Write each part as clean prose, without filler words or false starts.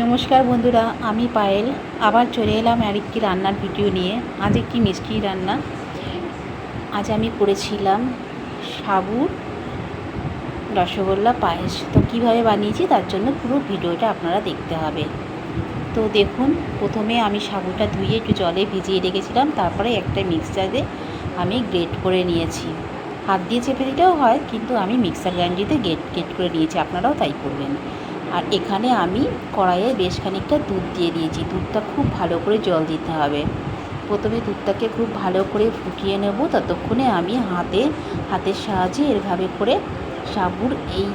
নমস্কার বন্ধুরা, আমি পায়েল আবার চলে এলাম আরেকটি রান্নার ভিডিও নিয়ে। আজ একটি মিষ্টি রান্না। আজ আমি করেছিলাম সাবুর রসগোল্লা পায়েস। তো কীভাবে বানিয়েছি তার জন্য পুরো ভিডিওটা আপনারা দেখতে হবে। তো দেখুন, প্রথমে আমি সাবুটা ধুয়ে একটু জলে ভিজিয়ে রেখেছিলাম, তারপরে একটা মিক্সারে আমি গ্রেট করে নিয়েছি। হাত দিয়ে চেপে দিলেও হয়, কিন্তু আমি মিক্সার গ্রাইন্ডারে গ্রেট করে নিয়েছি, আপনারাও তাই করবেন। আর এখানে আমি কড়াইয়ে বেশ খানিকটা দুধ দিয়ে দিয়েছি। দুধটা খুব ভালো করে জল দিতে হবে। প্রথমে দুধটাকে খুব ভালো করে ফুটিয়ে নেব, ততক্ষণে আমি হাতের সাহায্যে এভাবে করে সাবুর এই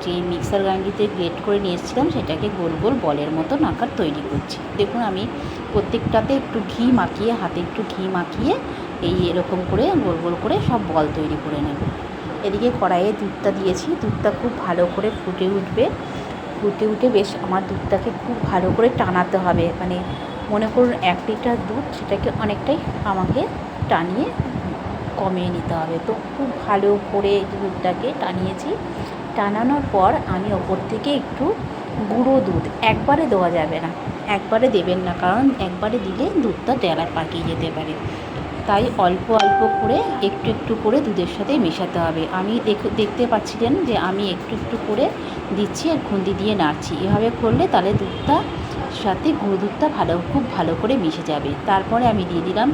যে মিক্সার গ্রাইন্ডারে গ্রেট করে নিয়ে এসেছিলাম সেটাকে গোল গোল বলের মতো আকার তৈরি করছি। দেখুন, আমি প্রত্যেকটাতে একটু ঘি মাখিয়ে, হাতে একটু ঘি মাখিয়ে এরকম করে গোল গোল করে সব বল তৈরি করে নেব। এদিকে কড়াইয়ে দুধটা দিয়েছি, দুধটা খুব ভালো করে ফুটে উঠে বেশ আমার দুধটাকে খুব ভালো করে টানাতে হবে। মানে মনে করুন 1 লিটার দুধ, সেটাকে অনেকটাই আমাকে টানিয়ে কমিয়ে নিতে হবে। তো খুব ভালো করে দুধটাকে টানিয়েছি। টানানোর পর আমি ওপর থেকে একটু গুঁড়ো দুধ, একবারে দেওয়া যাবে না, একবারে দেবেন না, কারণ একবারে দিলে দুধটা ডেলা পাকিয়ে যেতে পারে। তাই অল্প অল্প করে একটু একটু করে দুধের সাথে মেশাতে হবে। আমি দেখতে পাচ্ছিলেন যে আমি একটু একটু করে দিচ্ছি আর খুন্তি দিয়ে নাড়ছি। এভাবে করলে তাহলে দুধটার সাথে গুঁড়ো দুধটা খুব ভালো করে মিশে যাবে। তারপরে আমি দিয়ে দিলাম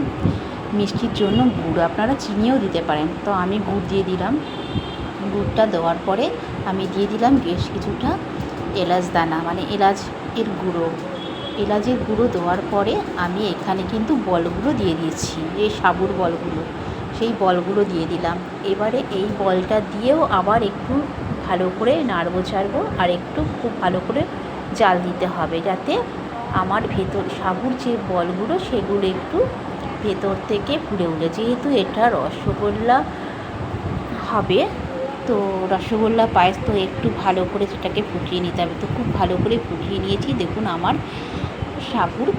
মিষ্টির জন্য গুড়, আপনারা চিনিও দিতে পারেন। তো আমি গুড় দিয়ে দিলাম। গুড়টা দেওয়ার পরে আমি দিয়ে দিলাম বেশ কিছুটা এলাচ দানা, মানে এলাচের গুঁড়ো দেওয়ার পরে আমি এখানে কিন্তু বলগুলো দিয়ে দিয়েছি, এই সাবুর বলগুলো, সেই বলগুলো দিয়ে দিলাম। এবারে এই বলটা দিয়েও আবার একটু ভালো করে নাড়বো ছাড়বো, আর একটু খুব ভালো করে জাল দিতে হবে, যাতে আমার সাবুর যে বলগুলো সেগুলো একটু ভেতর থেকে ফুলে উঠে। যেহেতু এটা রসগোল্লা হবে, তো রসগোল্লা পায়েস, তো একটু ভালো করে সেটাকে ফুটিয়ে নিতে হবে। তো খুব ভালো করে ফুটিয়ে নিয়েছি। দেখুন, আমার সাবুর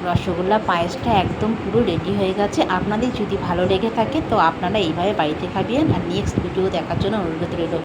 রসগোল্লা পায়েসটা একদম পুরো রেডি হয়ে গেছে। আপনাদের যদি ভালো লেগে থাকে তো আপনারা এইভাবে বাড়িতে খাবেন। আর নেক্সট ভিডিও দেখার জন্য অনুরোধ রইল।